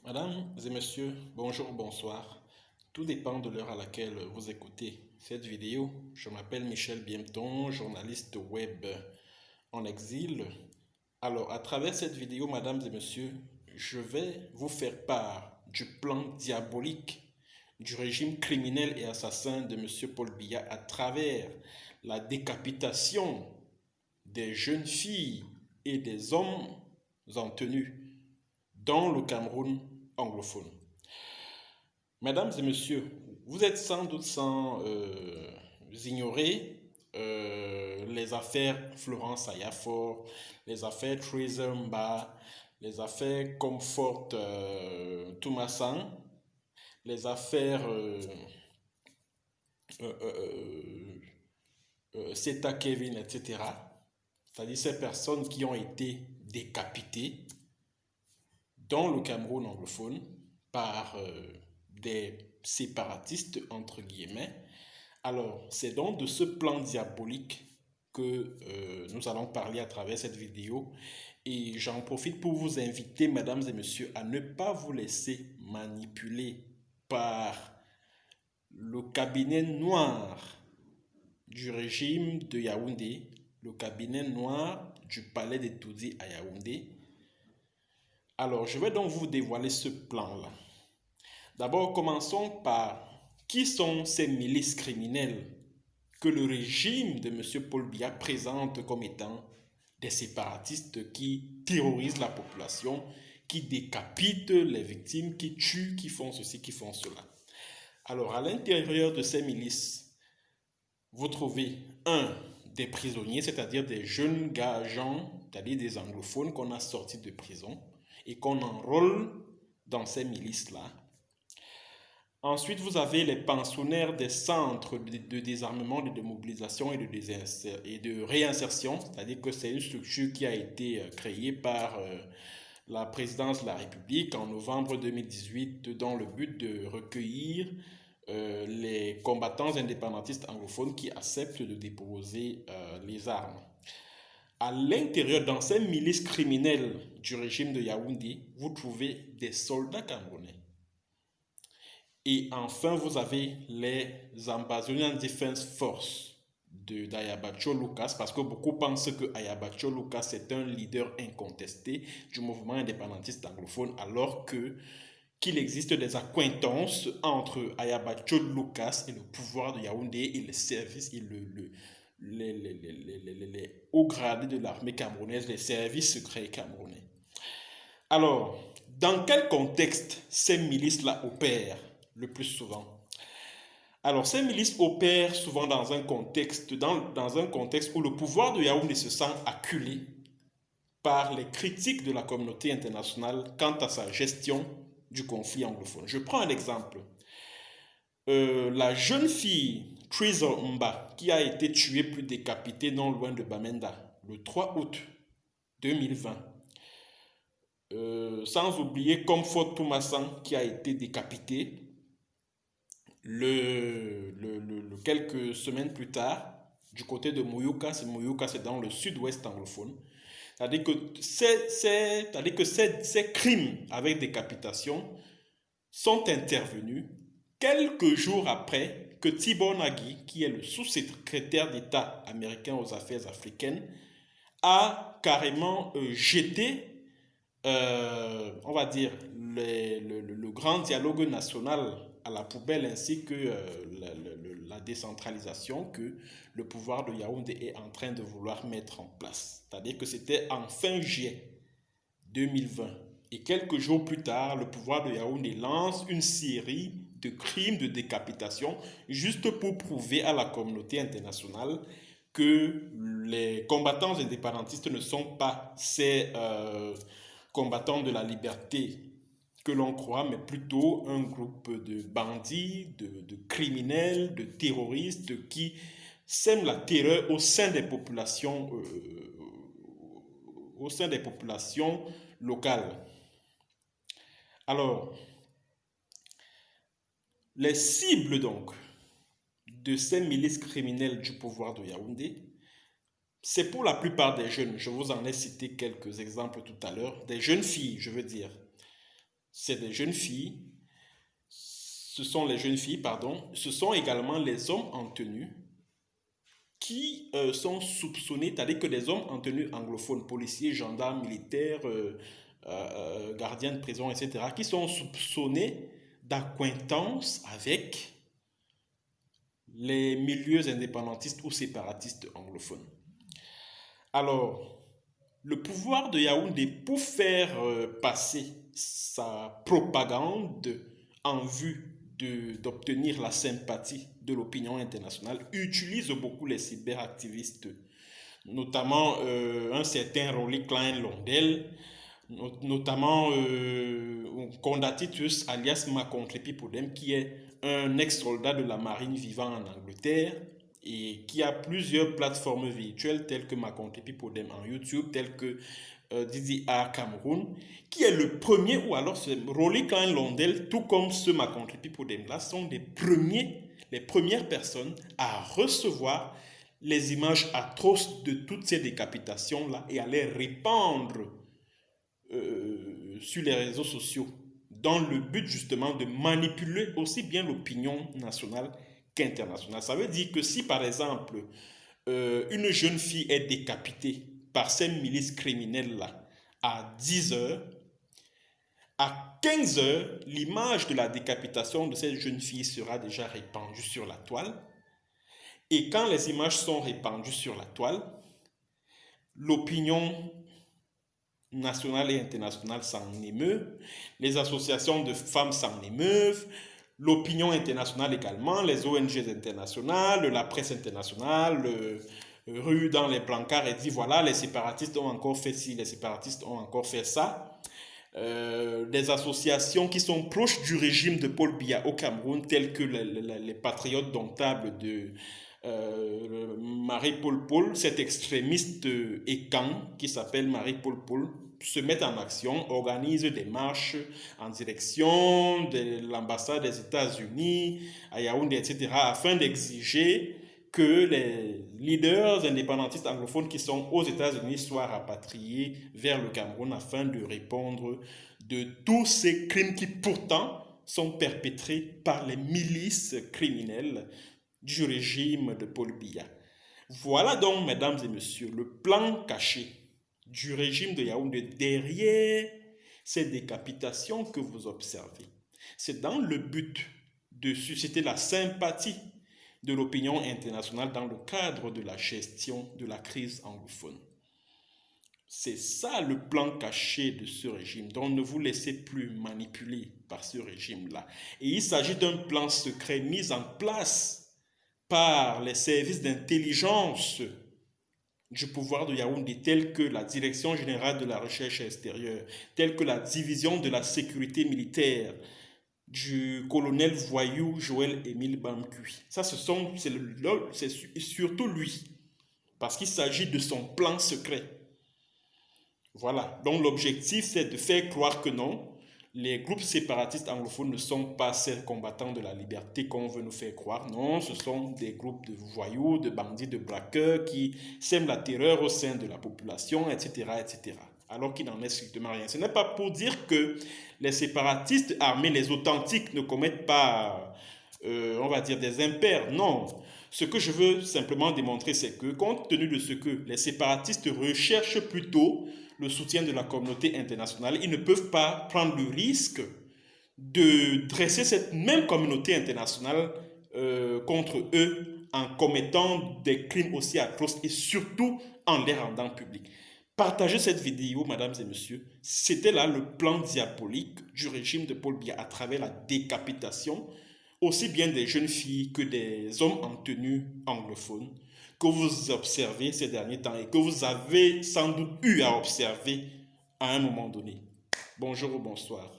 Mesdames et messieurs, bonjour, bonsoir. Tout dépend de l'heure à laquelle vous écoutez cette vidéo. Je m'appelle Michel Biemton, journaliste web en exil. Alors, à travers cette vidéo, mesdames et messieurs, je vais vous faire part du plan diabolique du régime criminel et assassin de monsieur Paul Biya à travers la décapitation des jeunes filles et des hommes en tenue dans le Cameroun anglophone. Mesdames et messieurs, vous êtes sans doute sans ignorer les affaires Florence Ayafor, les affaires Treason Mba, les affaires Comfort Toumassan, les affaires euh, euh, Seta Kevin, etc. C'est-à-dire ces personnes qui ont été décapitées dans le Cameroun anglophone par des séparatistes, entre guillemets. Alors, c'est donc de ce plan diabolique que nous allons parler à travers cette vidéo. Et j'en profite pour vous inviter, mesdames et messieurs, à ne pas vous laisser manipuler par le cabinet noir du régime de Yaoundé, le cabinet noir du palais des Toudi à Yaoundé. Alors, je vais donc vous dévoiler ce plan-là. D'abord, commençons par qui sont ces milices criminelles que le régime de M. Paul Biya présente comme étant des séparatistes qui terrorisent la population, qui décapitent les victimes, qui tuent, qui font ceci, qui font cela. Alors, à l'intérieur de ces milices, vous trouvez des prisonniers, c'est-à-dire des jeunes gens, c'est-à-dire des anglophones qu'on a sortis de prison et qu'on enrôle dans ces milices-là. Ensuite, vous avez les pensionnaires des centres de désarmement, de démobilisation et de réinsertion, c'est-à-dire que c'est une structure qui a été créée par la présidence de la République en novembre 2018 dans le but de recueillir les combattants indépendantistes anglophones qui acceptent de déposer les armes. À l'intérieur, dans ces milices criminelles du régime de Yaoundé, vous trouvez des soldats camerounais. Et enfin, vous avez les Ambazonian Defense Force d'Ayabacho Lucas, parce que beaucoup pensent que Ayabacho Lucas est un leader incontesté du mouvement indépendantiste anglophone, alors que qu'il existe des accointances entre Ayabacho Lucas et le pouvoir de Yaoundé et les services et les hauts gradés de l'armée camerounaise, les services secrets camerounais. Alors, dans quel contexte ces milices-là opèrent le plus souvent? Alors, ces milices opèrent souvent dans un contexte où le pouvoir de Yaoundé se sent acculé par les critiques de la communauté internationale quant à sa gestion du conflit anglophone. Je prends un exemple. La jeune fille Treason Mba, qui a été tuée puis décapitée non loin de Bamenda le 3 août 2020. Sans oublier Comfort Toumassan qui a été décapité quelques semaines plus tard du côté de Mouyouka. Mouyouka, c'est dans le sud-ouest anglophone. C'est-à-dire que, ces crimes avec décapitation sont intervenus quelques jours après que Tibor Nagy, qui est le sous-secrétaire d'État américain aux affaires africaines, a carrément jeté, on va dire, le grand dialogue national à la poubelle ainsi que la décentralisation que le pouvoir de Yaoundé est en train de vouloir mettre en place. C'est-à-dire que c'était en fin juillet 2020. Et quelques jours plus tard, le pouvoir de Yaoundé lance une série de crimes de décapitation juste pour prouver à la communauté internationale que les combattants indépendantistes ne sont pas ces combattants de la liberté que l'on croit, mais plutôt un groupe de bandits, de criminels, de terroristes qui sèment la terreur au sein des populations locales. Alors, les cibles donc de ces milices criminelles du pouvoir de Yaoundé, c'est pour la plupart des jeunes. Je vous en ai cité quelques exemples tout à l'heure. Des jeunes filles, je veux dire. c'est des jeunes filles, ce sont les jeunes filles, pardon, ce sont également les hommes en tenue qui sont soupçonnés, c'est-à-dire que des hommes en tenue anglophone, policiers, gendarmes, militaires, gardiens de prison, etc., qui sont soupçonnés d'acquaintance avec les milieux indépendantistes ou séparatistes anglophones. Alors, le pouvoir de Yaoundé, pour faire passer sa propagande en vue d'obtenir la sympathie de l'opinion internationale, utilise beaucoup les cyberactivistes, notamment un certain Rolly Klein Londel, notamment Condatitus alias Macontrepi Podem, qui est un ex-soldat de la marine vivant en Angleterre et qui a plusieurs plateformes virtuelles telles que Macontrepi Podem en YouTube, telles que Didi A Cameroun, qui est le premier, ou alors c'est Rolly Klein Londel, tout comme ce Macontrepi Podem là, sont les premières personnes à recevoir les images atroces de toutes ces décapitations là et à les répandre sur les réseaux sociaux dans le but justement de manipuler aussi bien l'opinion nationale qu'internationale. Ça veut dire que si par exemple une jeune fille est décapitée par ces milices criminelles là à 10 heures, à 15 heures, l'image de la décapitation de cette jeune fille sera déjà répandue sur la toile. Et quand les images sont répandues sur la toile, l'opinion nationale et internationale s'en émeut, les associations de femmes s'en émeuvent, l'opinion internationale également, les ONG internationales, la presse internationale, rue dans les brancards et dit voilà, les séparatistes ont encore fait ci, les séparatistes ont encore fait ça. Des associations qui sont proches du régime de Paul Biya au Cameroun, telles que les patriotes domptables de Marie-Paul Paul, cet extrémiste écan qui s'appelle Marie-Paul Paul, se mettent en action, organisent des marches en direction de l'ambassade des États-Unis à Yaoundé, etc., afin d'exiger que les leaders indépendantistes anglophones qui sont aux États-Unis soient rapatriés vers le Cameroun afin de répondre de tous ces crimes qui pourtant sont perpétrés par les milices criminelles du régime de Paul Biya. Voilà donc, mesdames et messieurs, le plan caché du régime de Yaoundé derrière ces décapitations que vous observez. C'est dans le but de susciter la sympathie de l'opinion internationale dans le cadre de la gestion de la crise anglophone. C'est ça le plan caché de ce régime. Donc ne vous laissez plus manipuler par ce régime-là. Et il s'agit d'un plan secret mis en place par les services d'intelligence du pouvoir de Yaoundé, tels que la Direction générale de la recherche extérieure, tels que la division de la sécurité militaire du colonel voyou Joël Émile Bamkui. Ça, c'est surtout lui, parce qu'il s'agit de son plan secret. Voilà, donc l'objectif, c'est de faire croire que non, les groupes séparatistes anglophones ne sont pas ces combattants de la liberté qu'on veut nous faire croire. Non, ce sont des groupes de voyous, de bandits, de braqueurs qui sèment la terreur au sein de la population, etc., etc. Alors qu'il n'en est strictement rien. Ce n'est pas pour dire que les séparatistes armés, les authentiques, ne commettent pas, on va dire, des impairs. Non. Ce que je veux simplement démontrer, c'est que, compte tenu de ce que les séparatistes recherchent plutôt le soutien de la communauté internationale, ils ne peuvent pas prendre le risque de dresser cette même communauté internationale contre eux en commettant des crimes aussi atroces et surtout en les rendant publics. Partagez cette vidéo, mesdames et messieurs. C'était là le plan diabolique du régime de Paul Biya à travers la décapitation aussi bien des jeunes filles que des hommes en tenue anglophone que vous observez ces derniers temps et que vous avez sans doute eu à observer à un moment donné. Bonjour ou bonsoir.